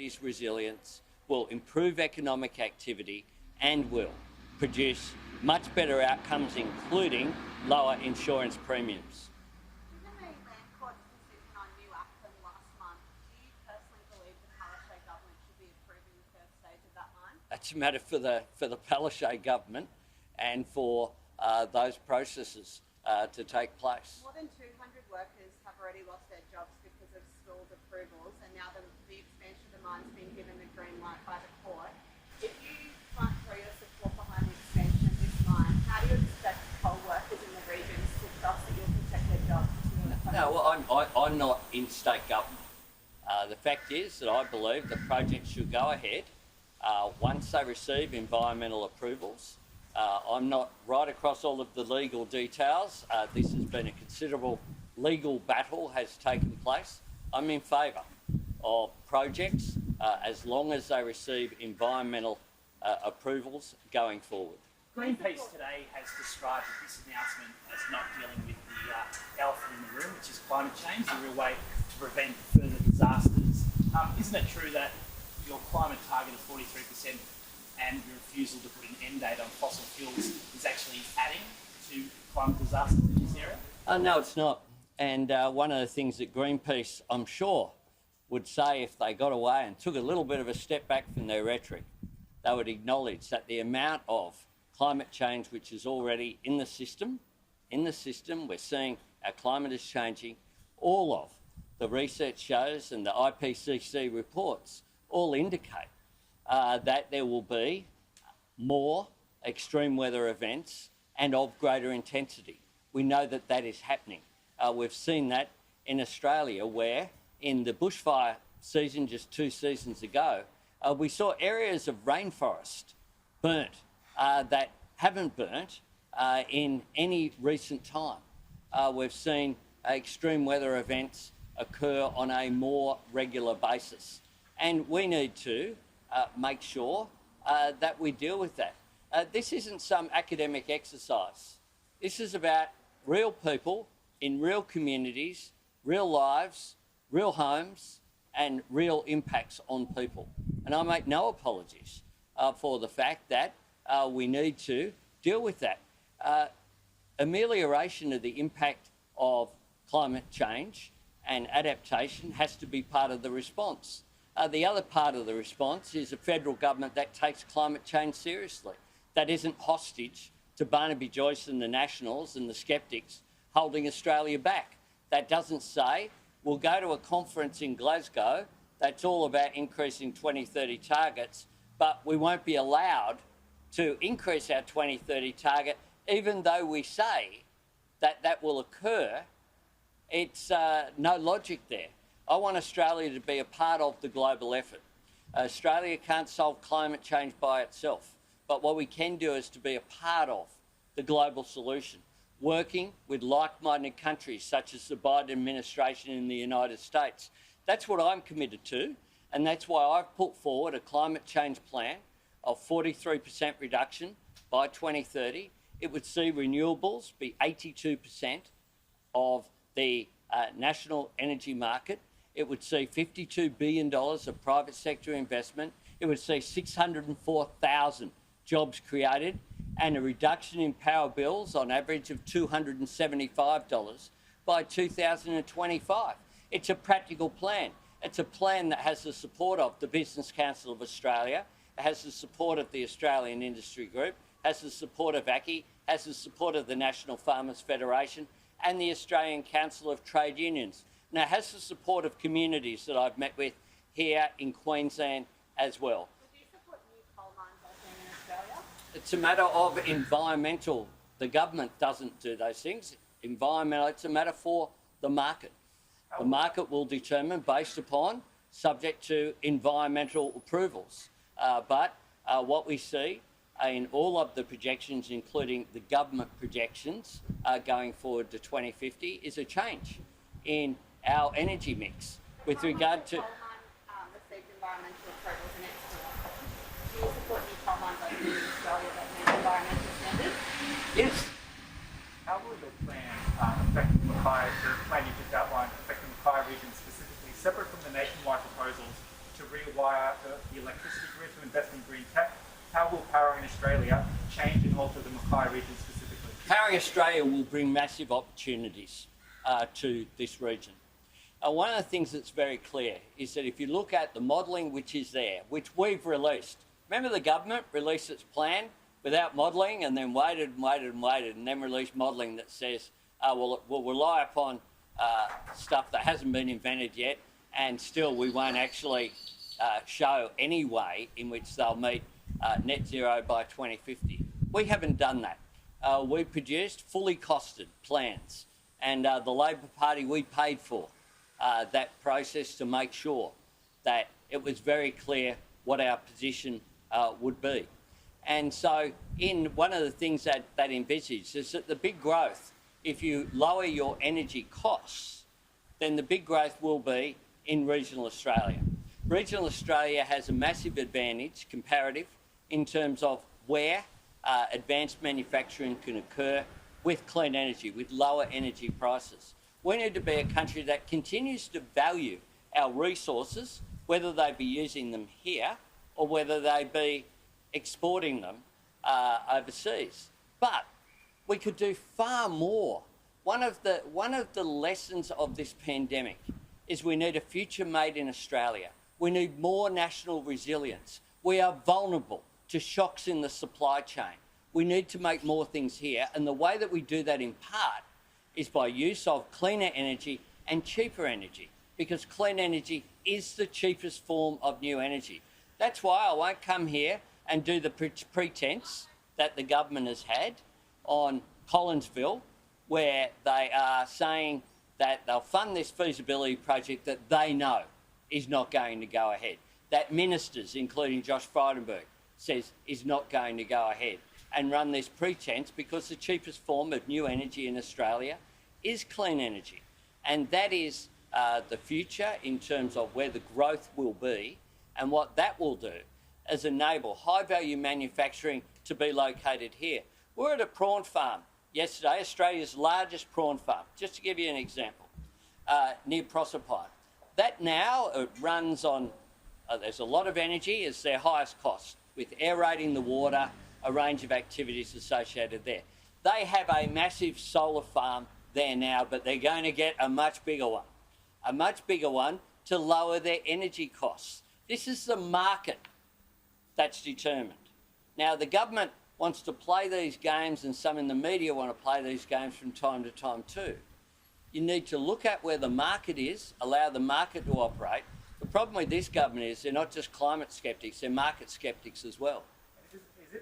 communities' resilience, will improve economic activity, and will produce much better outcomes, including lower insurance premiums. Given the Land Court's decision on New Acton last month, do you personally believe the Palaszczuk government should be approving the first stage of that line? That's a matter for the Palaszczuk government and for those processes to take place. More than 200 workers have already lost their jobs because of stalled approvals, and now the expansion of the mine's been given the green light by the court. If you can't throw your support behind the expansion of this mine, how do you expect coal workers in the regions to trust that you'll protect their jobs? No, well, I'm not in state government. The fact is that I believe the project should go ahead once they receive environmental approvals. I'm not right across all of the legal details. This has been a considerable legal battle has taken place. I'm in favour of projects as long as they receive environmental approvals going forward. Greenpeace today has described this announcement as not dealing with the elephant in the room, which is climate change, the real way to prevent further disasters. Isn't it true that your climate target of 43% and your refusal to put an end date on fossil fuels is actually adding to climate disasters in this area? No, it's not. And one of the things that Greenpeace, I'm sure, would say if they got away and took a little bit of a step back from their rhetoric, they would acknowledge that the amount of climate change which is already in the system, we're seeing our climate is changing. All of the research shows and the IPCC reports all indicate that there will be more extreme weather events and of greater intensity. We know that that is happening. We've seen that in Australia, where in the bushfire season just 2 seasons ago, we saw areas of rainforest burnt that haven't burnt in any recent time. We've seen extreme weather events occur on a more regular basis. And we need to make sure that we deal with that. This isn't some academic exercise. This is about real people in real communities, real lives, real homes, and real impacts on people. And I make no apologies for the fact that we need to deal with that. Amelioration of the impact of climate change and adaptation has to be part of the response. The other part of the response is a federal government that takes climate change seriously, that isn't hostage to Barnaby Joyce and the Nationals and the skeptics holding Australia back. That doesn't say we'll go to a conference in Glasgow that's all about increasing 2030 targets, but we won't be allowed to increase our 2030 target, even though we say that that will occur. It's no logic there. I want Australia to be a part of the global effort. Australia can't solve climate change by itself, but what we can do is to be a part of the global solution, working with like-minded countries such as the Biden administration in the United States. That's what I'm committed to, and that's why I've put forward a climate change plan of 43% reduction by 2030. It would see renewables be 82% of the national energy market. It would see $52 billion of private sector investment. It would see 604,000 jobs created and a reduction in power bills on average of $275 by 2025. It's a practical plan. It's a plan that has the support of the Business Council of Australia, it has the support of the Australian Industry Group, has the support of ACCI, has the support of the National Farmers Federation and the Australian Council of Trade Unions. Now, it has the support of communities that I've met with here in Queensland as well. Would you support new coal mines opening in Australia? It's a matter of environmental. The government doesn't do those things. Environmental, it's a matter for the market. The market will determine based upon, subject to environmental approvals. But what we see in all of the projections, including the government projections going forward to 2050, is a change in our energy mix with regard to... Coal mine received environmental approvals in export. Do you support new coal mines opening in Australia that meet environmental standards? Yes. How will the plan affect the Mackay, the plan you just outlined, affect the Mackay region specifically, separate from the nationwide proposals to rewire the electricity grid to invest in green tech? How will Powering Australia change and alter the Mackay region specifically? Powering Australia will bring massive opportunities to this region. One of the things that's very clear is that if you look at the modelling which is there, which we've released, remember the government released its plan without modelling and then waited and waited and waited and then released modelling that says, well, we'll rely upon stuff that hasn't been invented yet, and still we won't actually show any way in which they'll meet net zero by 2050. We haven't done that. We produced fully costed plans, and the Labor Party, we paid for that process to make sure that it was very clear what our position would be. And so in one of the things that envisaged is that the big growth, if you lower your energy costs, then the big growth will be in regional Australia. Regional Australia has a massive advantage, comparative, in terms of where advanced manufacturing can occur with clean energy, with lower energy prices. We need to be a country that continues to value our resources, whether they be using them here or whether they be exporting them overseas. But we could do far more. One of the lessons of this pandemic is we need a future made in Australia. We need more national resilience. We are vulnerable to shocks in the supply chain. We need to make more things here, and the way that we do that in part is by use of cleaner energy and cheaper energy, because clean energy is the cheapest form of new energy. That's why I won't come here and do the pretense that the government has had on Collinsville, where they are saying that they'll fund this feasibility project that they know is not going to go ahead, that ministers, including Josh Frydenberg, says is not going to go ahead, and run this pretense because the cheapest form of new energy in Australia is clean energy. And that is the future in terms of where the growth will be, and what that will do is enable high-value manufacturing to be located here. We're at a prawn farm yesterday, Australia's largest prawn farm, just to give you an example, near Proserpine. That now runs on, there's a lot of energy, it's their highest cost, with aerating the water, a range of activities associated there. They have a massive solar farm there now, but they're going to get a much bigger one to lower their energy costs. This is the market that's determined. Now, the government wants to play these games, and some in the media want to play these games from time to time too. You need to look at where the market is, allow the market to operate. The problem with this government is they're not just climate skeptics, they're market skeptics as well. Is it